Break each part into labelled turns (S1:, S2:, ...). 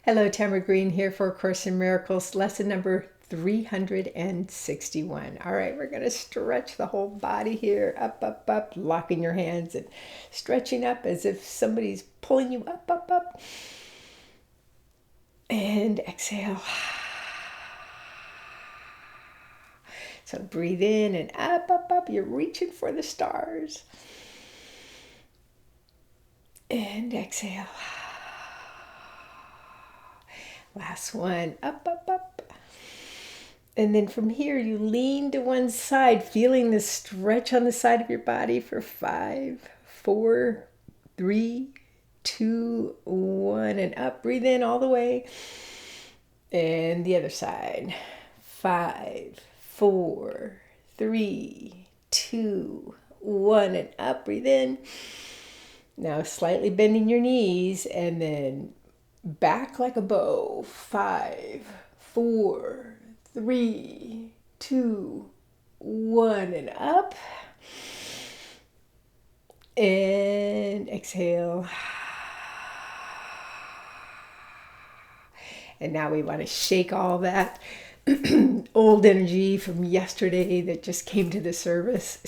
S1: Hello, Tamara Green here for A Course in Miracles, lesson number 361. All right, we're going to stretch the whole body here, up, up, up, locking your hands and stretching up as if somebody's pulling you up, up, up. And exhale. So breathe in and up, up, up. You're reaching for the stars. And exhale. Last one, up, up, up. And then from here, you lean to one side, feeling the stretch on the side of your body for 5, 4, 3, 2, 1, and up. Breathe in all the way. And the other side. 5, 4, 3, 2, 1, and up. Breathe in. Now slightly bending your knees and then back like a bow. 5, 4, 3, 2, 1, and up. And exhale. And now we want to shake all that old energy from yesterday that just came to the surface.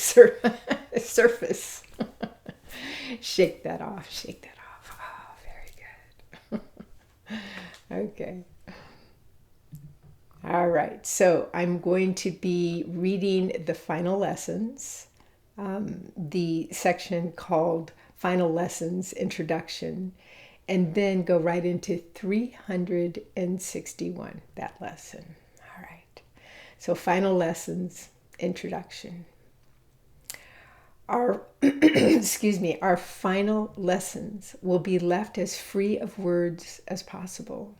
S1: Shake that off. Shake that off. Oh, very good. Okay. All right. So I'm going to be reading the final lessons, the section called Final Lessons Introduction, and then go right into 361, that lesson. All right. So Final Lessons Introduction. Our our final lessons will be left as free of words as possible.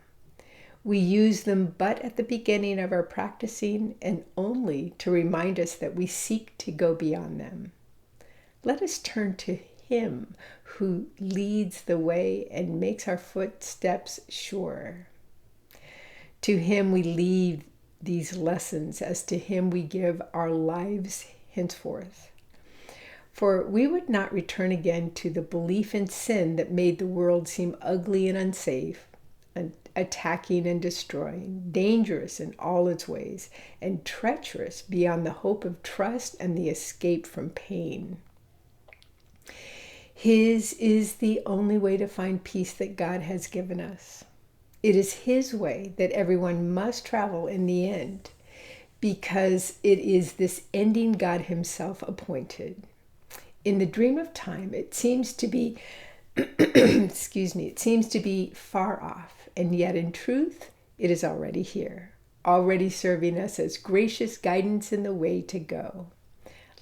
S1: We use them but at the beginning of our practicing and only to remind us that we seek to go beyond them. Let us turn to Him who leads the way and makes our footsteps sure. To Him we leave these lessons, as to Him we give our lives henceforth. For we would not return again to the belief in sin that made the world seem ugly and unsafe, attacking and destroying, dangerous in all its ways, and treacherous beyond the hope of trust and the escape from pain. His is the only way to find peace that God has given us. It is His way that everyone must travel in the end, because it is this ending God Himself appointed. In the dream of time, it seems to be, it seems to be far off, and yet in truth, it is already here, already serving us as gracious guidance in the way to go.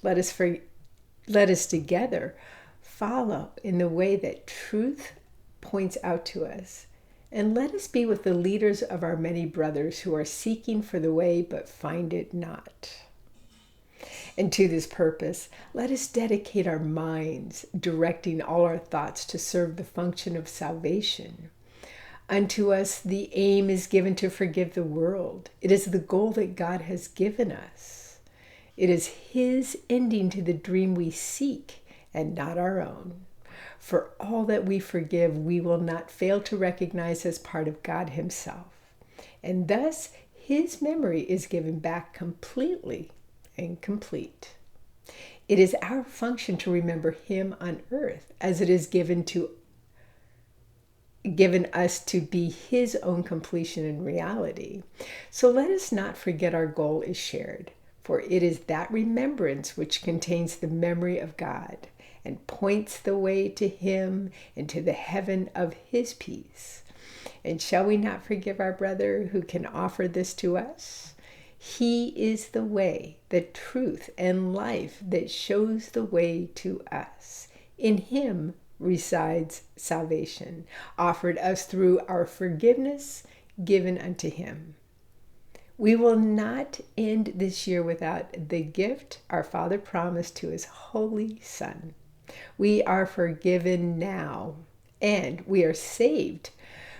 S1: Let us together follow in the way that truth points out to us, and let us be with the leaders of our many brothers who are seeking for the way but find it not. And to this purpose, let us dedicate our minds, directing all our thoughts to serve the function of salvation. Unto us the aim is given to forgive the world. It is the goal that God has given us. It is His ending to the dream we seek, and not our own. For all that we forgive, we will not fail to recognize as part of God Himself. And thus, His memory is given back completely and complete. It is our function to remember Him on earth, as it is given us to be His own completion in reality. So let us not forget our goal is shared, for it is that remembrance which contains the memory of God and points the way to Him and to the heaven of His peace. And shall we not forgive our brother who can offer this to us? He is the way, the truth, and life that shows the way to us. In Him resides salvation, offered us through our forgiveness given unto Him. We will not end this year without the gift our Father promised to His Holy Son. We are forgiven now, and we are saved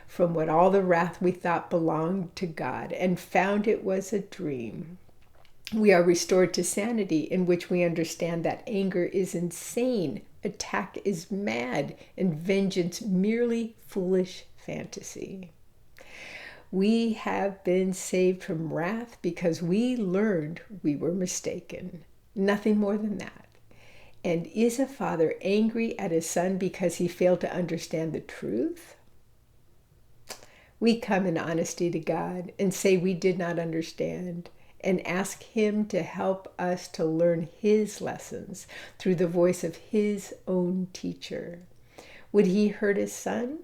S1: from what all the wrath we thought belonged to God and found it was a dream. We are restored to sanity, in which we understand that anger is insane, attack is mad, and vengeance merely foolish fantasy. We have been saved from wrath because we learned we were mistaken. Nothing more than that. And is a father angry at his son because he failed to understand the truth? We come in honesty to God and say we did not understand and ask Him to help us to learn His lessons through the voice of His own teacher. Would He hurt His son?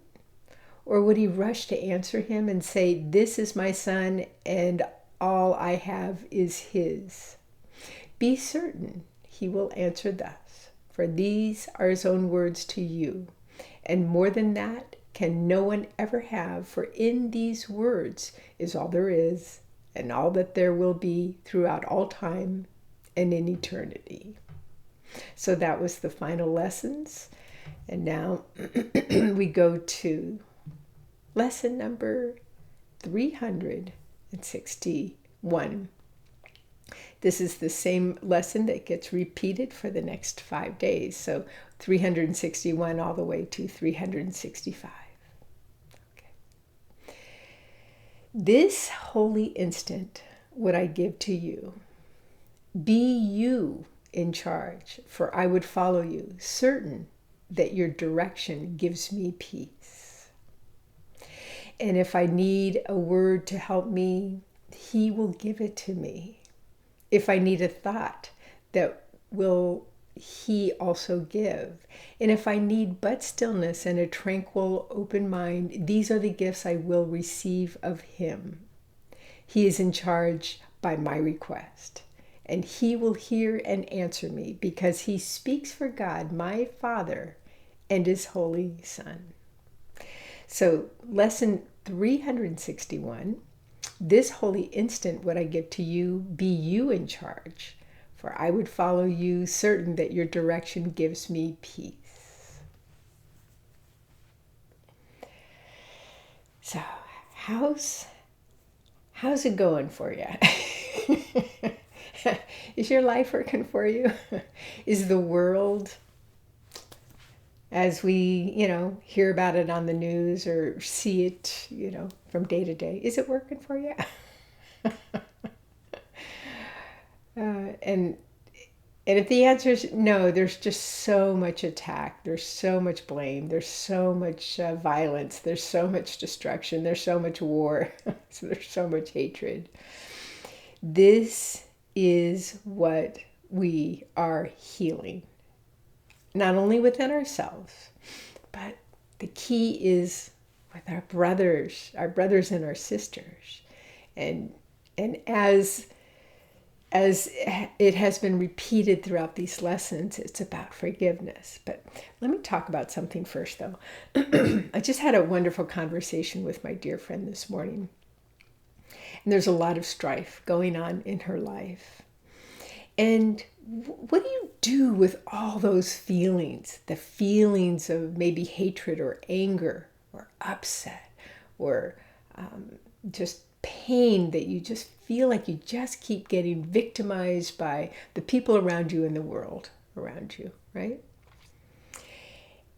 S1: Or would He rush to answer him and say, "This is my son and all I have is His"? Be certain He will answer thus, for these are His own words to you. And more than that can no one ever have, for in these words is all there is and all that there will be throughout all time and in eternity. So that was the final lessons. And now we go to lesson number 361. This is the same lesson that gets repeated for the next 5 days. So 361 all the way to 365. Okay. This holy instant would I give to you. Be you in charge, for I would follow you, certain that your direction gives me peace. And if I need a word to help me, He will give it to me. If I need a thought, that will He also give. And if I need but stillness and a tranquil, open mind, these are the gifts I will receive of Him. He is in charge by my request, and He will hear and answer me because He speaks for God, my Father, and His Holy Son. So, lesson 361. This holy instant would I give to you, be you in charge, for I would follow you, certain that your direction gives me peace. So, how's it going for you? Is your life working for you? Is the world, as we, hear about it on the news or see it, from day to day, is it working for you? And if the answer is no, there's just so much attack, there's so much blame, there's so much violence, there's so much destruction, there's so much war, so there's so much hatred. This is what we are healing. Not only within ourselves, but the key is with our brothers and our sisters. And as it has been repeated throughout these lessons, it's about forgiveness. But let me talk about something first, though. I just had a wonderful conversation with my dear friend this morning. And there's a lot of strife going on in her life. And what do you do with all those feelings? The feelings of maybe hatred or anger or upset or just pain that you just feel like you just keep getting victimized by the people around you and the world around you, right?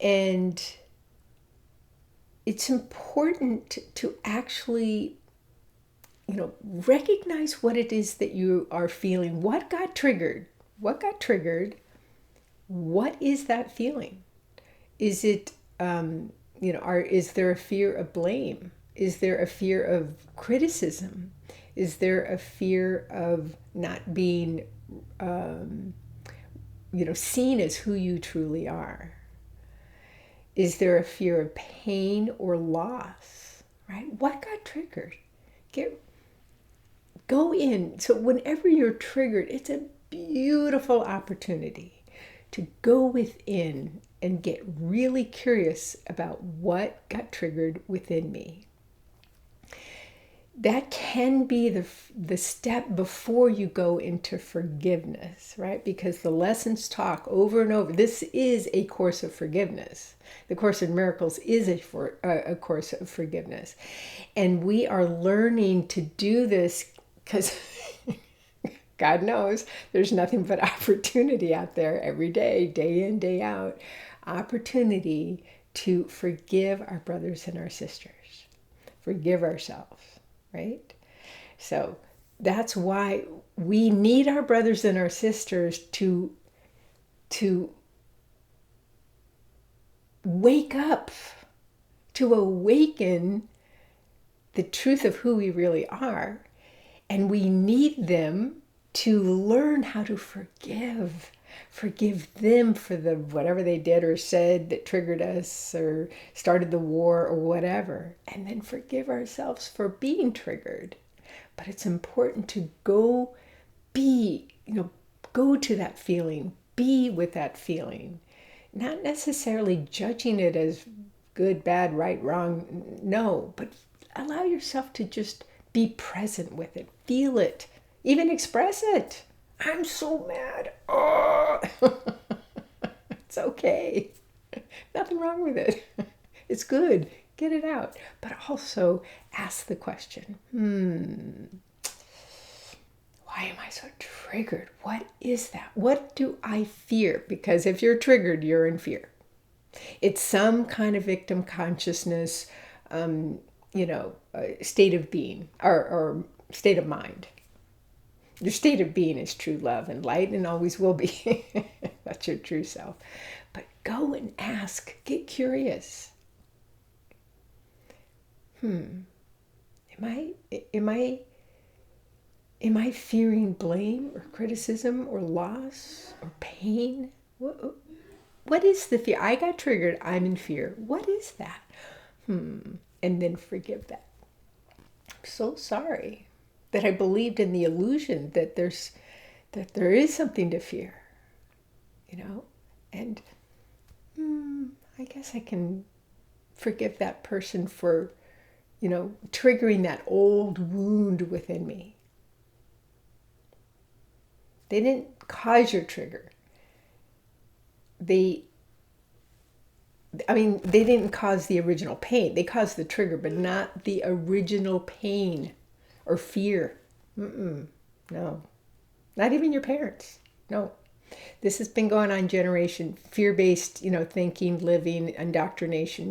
S1: And it's important to actually recognize what it is that you are feeling. What got triggered? What is that feeling? Is it, is there a fear of blame? Is there a fear of criticism? Is there a fear of not being, seen as who you truly are? Is there a fear of pain or loss? Right? What got triggered? Go in. So whenever you're triggered, it's a beautiful opportunity to go within and get really curious about what got triggered within me. That can be the step before you go into forgiveness, right? Because the lessons talk over and over. This is a course of forgiveness. The Course in Miracles is a course of forgiveness. And we are learning to do this because God knows there's nothing but opportunity out there every day, day in, day out. Opportunity to forgive our brothers and our sisters. Forgive ourselves. right? So that's why we need our brothers and our sisters to wake up, to awaken the truth of who we really are. And we need them to learn how to forgive them for the whatever they did or said that triggered us or started the war or whatever, and then forgive ourselves for being triggered. But it's important to go go to that feeling, be with that feeling, not necessarily judging it as good, bad, right, wrong, no, but allow yourself to just be present with it, feel it, even express it. I'm so mad. Oh, it's okay. Nothing wrong with it. It's good. Get it out. But also ask the question, why am I so triggered? What is that? What do I fear? Because if you're triggered, you're in fear. It's some kind of victim consciousness, state of being or state of mind. Your state of being is true love and light and always will be. That's your true self. But go and ask. Get curious. Am I fearing blame or criticism or loss or pain? What is the fear? I got triggered. I'm in fear. What is that? And then forgive that. I'm so sorry that I believed in the illusion that there is something to fear, and I guess I can forgive that person for, triggering that old wound within me. They didn't cause your trigger. They didn't cause the original pain. They caused the trigger, but not the original pain or fear. No. Not even your parents. No. This has been going on fear-based, thinking, living, indoctrination,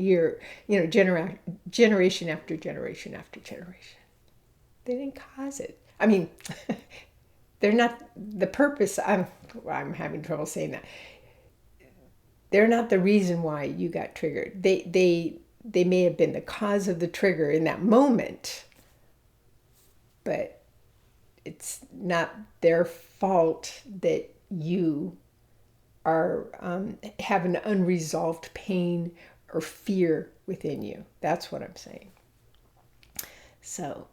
S1: generation after generation after generation. They didn't cause it. They're not the purpose. I'm having trouble saying that. They're not the reason why you got triggered. They may have been the cause of the trigger in that moment, but it's not their fault that you are have an unresolved pain or fear within you. That's what I'm saying. So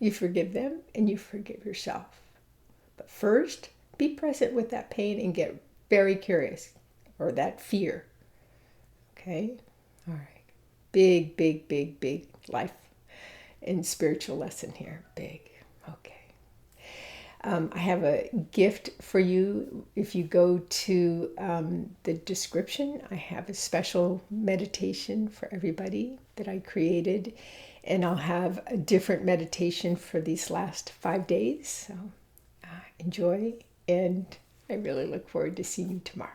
S1: you forgive them and you forgive yourself. But first, be present with that pain and get very curious, or that fear. Okay? All right. Big, big, big, big life and spiritual lesson here. Big. Okay. I have a gift for you. If you go to the description, I have a special meditation for everybody that I created. And I'll have a different meditation for these last 5 days. So enjoy. And I really look forward to seeing you tomorrow.